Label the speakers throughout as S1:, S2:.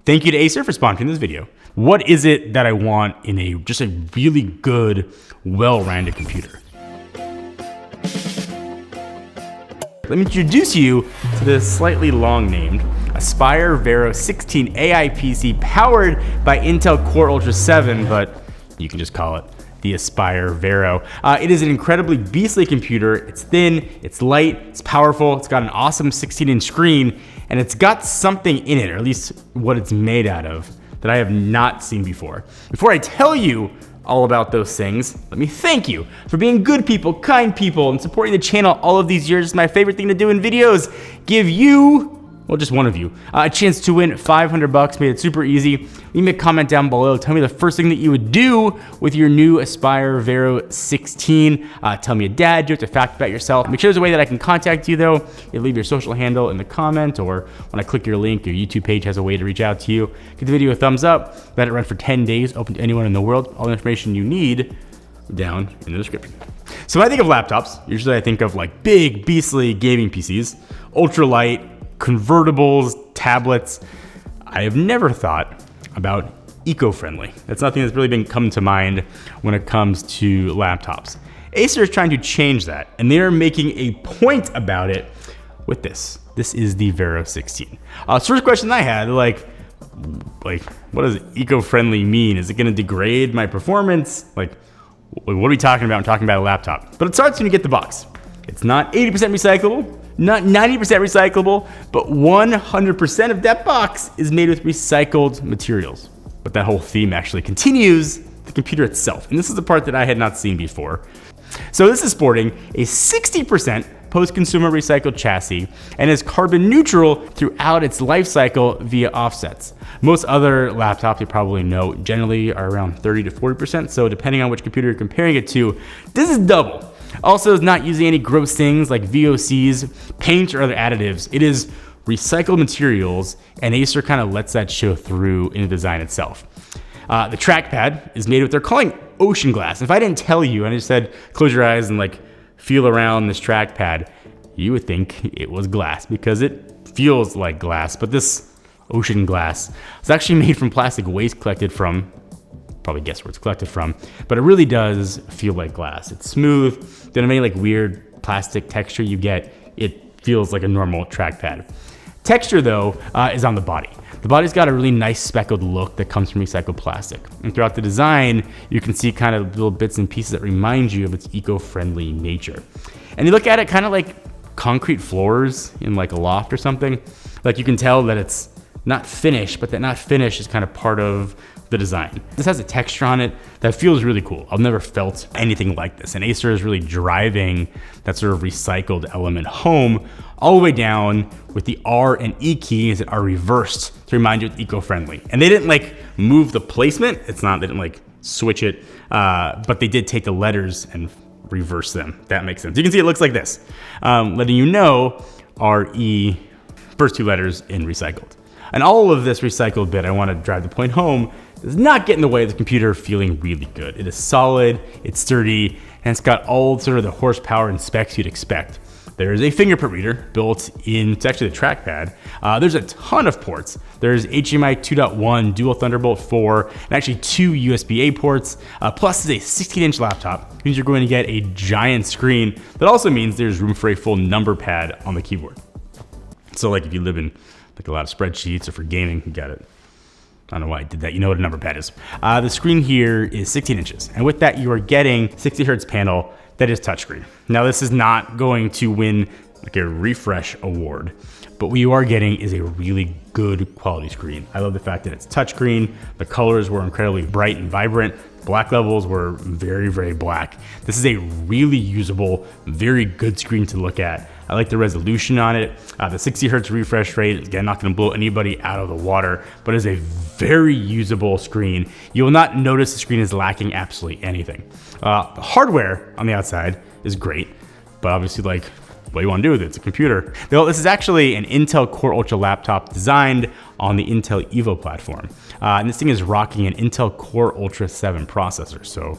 S1: Thank you to Acer for sponsoring this video. What is it that I want in just a really good, well-rounded computer? Let me introduce you to the slightly long-named Aspire Vero 16 AI PC powered by Intel Core Ultra 7, but you can just call it the Aspire Vero. It is an incredibly beastly computer. It's thin, it's light, it's powerful, it's got an awesome 16-inch screen, and it's got something in it, or at least what it's made out of, that I have not seen before. Before I tell you all about those things, let me thank you for being good people, kind people, and supporting the channel all of these years. It's my favorite thing to do in videos. Give you, well, just one of you, a chance to win $500. Made it super easy. Leave me a comment down below. Tell me the first thing that you would do with your new Aspire Vero 16. Tell me a dad joke, a fact about yourself. Make sure there's a way that I can contact you though. You leave your social handle in the comment, or when I click your link, your YouTube page has a way to reach out to you. Give the video a thumbs up. Let it run for 10 days, open to anyone in the world. All the information you need down in the description. So when I think of laptops, usually I think of like big, beastly gaming PCs, ultralight, convertibles, tablets. I have never thought about eco-friendly. That's nothing that's really been come to mind when it comes to laptops. Acer is trying to change that, and they are making a point about it with this. This is the Vero 16. First question I had, like, what does eco-friendly mean? Is it going to degrade my performance? Like, what are we talking about? I'm talking about a laptop. But it starts when you get the box. It's not 80% recyclable, not 90% recyclable, but 100% of that box is made with recycled materials. But that whole theme actually continues the computer itself. And this is the part that I had not seen before. So this is sporting a 60% post-consumer recycled chassis and is carbon neutral throughout its life cycle via offsets. Most other laptops you probably know generally are around 30 to 40%. So depending on which computer you're comparing it to, this is double. Also, is not using any gross things like VOCs, paint, or other additives. It is recycled materials, and Acer kind of lets that show through in the design itself. The trackpad is made with, they're calling ocean glass. If I didn't tell you, and I just said, close your eyes and like feel around this trackpad, you would think it was glass because it feels like glass. But this ocean glass is actually made from plastic waste collected from, probably guess where it's collected from, but it really does feel like glass. It's smooth, doesn't have any like weird plastic texture you get. It feels like a normal trackpad. Texture though is on the body. The body's got a really nice speckled look that comes from recycled plastic. And throughout the design, you can see kind of little bits and pieces that remind you of its eco-friendly nature. And you look at it kind of like concrete floors in like a loft or something. Like you can tell that it's not finished, but that not finished is kind of part of the design. This has a texture on it that feels really cool. I've never felt anything like this. And Acer is really driving that sort of recycled element home all the way down with the R and E keys that are reversed to remind you it's eco-friendly. And they didn't like move the placement. They didn't like switch it, but they did take the letters and reverse them. That makes sense. You can see it looks like this, letting you know RE, first two letters in recycled. And all of this recycled bit, I want to drive the point home, does not get in the way of the computer feeling really good. It is solid, it's sturdy, and it's got all sort of the horsepower and specs you'd expect. There is a fingerprint reader built in, it's actually the trackpad. There's a ton of ports. There's HDMI 2.1, dual Thunderbolt 4, and actually 2 USB-A ports. Plus it's a 16-inch laptop, which means you're going to get a giant screen. That also means there's room for a full number pad on the keyboard. So like if you live in like a lot of spreadsheets or for gaming, you got it. I don't know why I did that. You know what a number pad is. The screen here is 16 inches. And with that, you are getting 60 hertz panel that is touchscreen. Now this is not going to win like a refresh award, but what you are getting is a really good quality screen. I love the fact that it's touchscreen. The colors were incredibly bright and vibrant. Black levels were very, very black. This is a really usable, very good screen to look at. I like the resolution on it. The 60 hertz refresh rate is again not going to blow anybody out of the water, but is a very usable screen. You will not notice the screen is lacking absolutely anything. The hardware on the outside is great, but obviously like, what do you want to do with it? It's a computer. This is actually an Intel Core Ultra laptop designed on the Intel Evo platform. And this thing is rocking an Intel Core Ultra 7 processor. So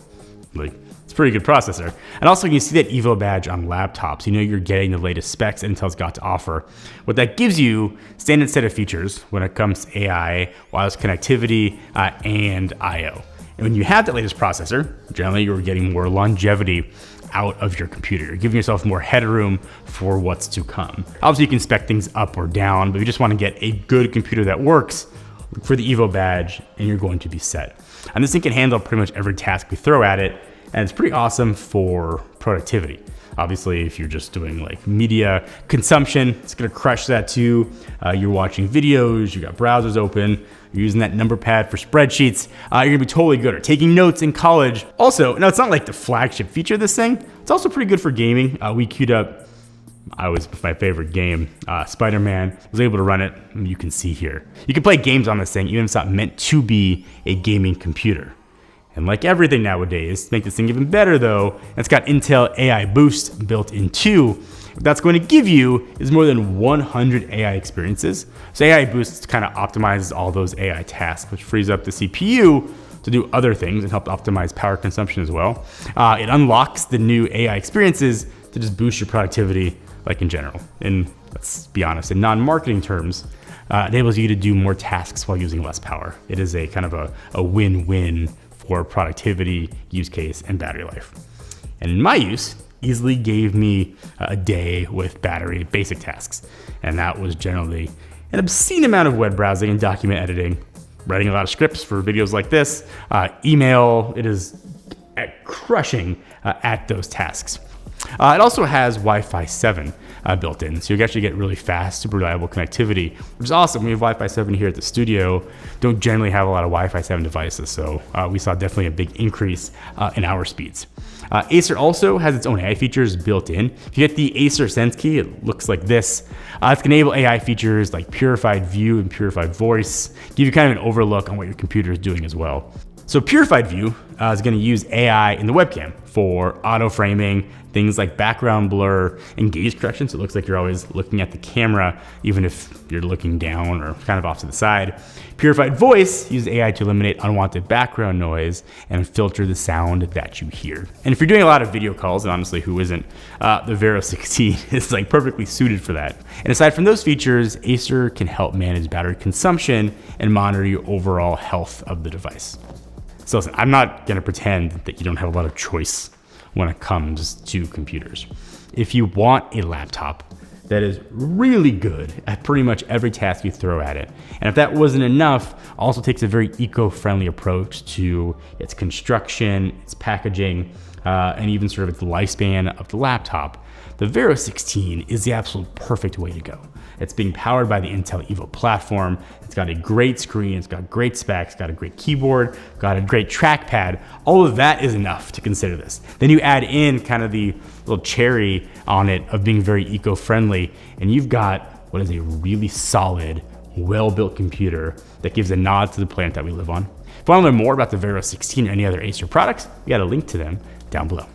S1: like, it's pretty good processor. And also you can see that Evo badge on laptops. You know you're getting the latest specs Intel's got to offer. What that gives you, standard set of features when it comes to AI, wireless connectivity, and I/O. And when you have that latest processor, generally you're getting more longevity out of your computer. You're giving yourself more headroom for what's to come. Obviously you can spec things up or down, but if you just want to get a good computer that works, look for the Evo badge and you're going to be set. And this thing can handle pretty much every task we throw at it, and it's pretty awesome for productivity. Obviously, if you're just doing like media consumption, it's gonna crush that too. You're watching videos, you got browsers open, you're using that number pad for spreadsheets, you're gonna be totally good. Or taking notes in college. Also, no, it's not like the flagship feature of this thing. It's also pretty good for gaming. We queued up, my favorite game, Spider-Man. Was able to run it, and you can see here. You can play games on this thing, even if it's not meant to be a gaming computer. And like everything nowadays, to make this thing even better though, it's got Intel AI Boost built in too. What that's going to give you is more than 100 AI experiences. So AI Boost kind of optimizes all those AI tasks, which frees up the CPU to do other things and help optimize power consumption as well. It unlocks the new AI experiences to just boost your productivity, like in general. And let's be honest, in non-marketing terms, it enables you to do more tasks while using less power. It is a kind of a win-win for productivity, use case, and battery life. And in my use, easily gave me a day with battery basic tasks. And that was generally an obscene amount of web browsing and document editing, writing a lot of scripts for videos like this, email. It is crushing at those tasks. It also has Wi-Fi 7 built in, so you actually get really fast, super reliable connectivity, which is awesome. We have Wi-Fi 7 here at the studio. Don't generally have a lot of Wi-Fi 7 devices, so we saw definitely a big increase in our speeds. Acer also has its own AI features built in. If you get the Acer Sense Key, it looks like this. It can enable AI features like purified view and purified voice, give you kind of an overlook on what your computer is doing as well. So Purified View is going to use AI in the webcam for auto framing, things like background blur and gaze correction. So it looks like you're always looking at the camera, even if you're looking down or kind of off to the side. Purified Voice uses AI to eliminate unwanted background noise and filter the sound that you hear. And if you're doing a lot of video calls, and honestly, who isn't, the Vero 16 is like perfectly suited for that. And aside from those features, Acer can help manage battery consumption and monitor your overall health of the device. So listen, I'm not gonna pretend that you don't have a lot of choice when it comes to computers. If you want a laptop that is really good at pretty much every task you throw at it, and if that wasn't enough, also takes a very eco-friendly approach to its construction, its packaging, and even sort of its lifespan of the laptop, the Vero 16 is the absolute perfect way to go. It's being powered by the Intel Evo platform. It's got a great screen, it's got great specs, got a great keyboard, got a great trackpad. All of that is enough to consider this. Then you add in kind of the little cherry on it of being very eco-friendly, and you've got what is a really solid, well-built computer that gives a nod to the planet that we live on. If you want to learn more about the Vero 16 or any other Acer products, we got a link to them down below.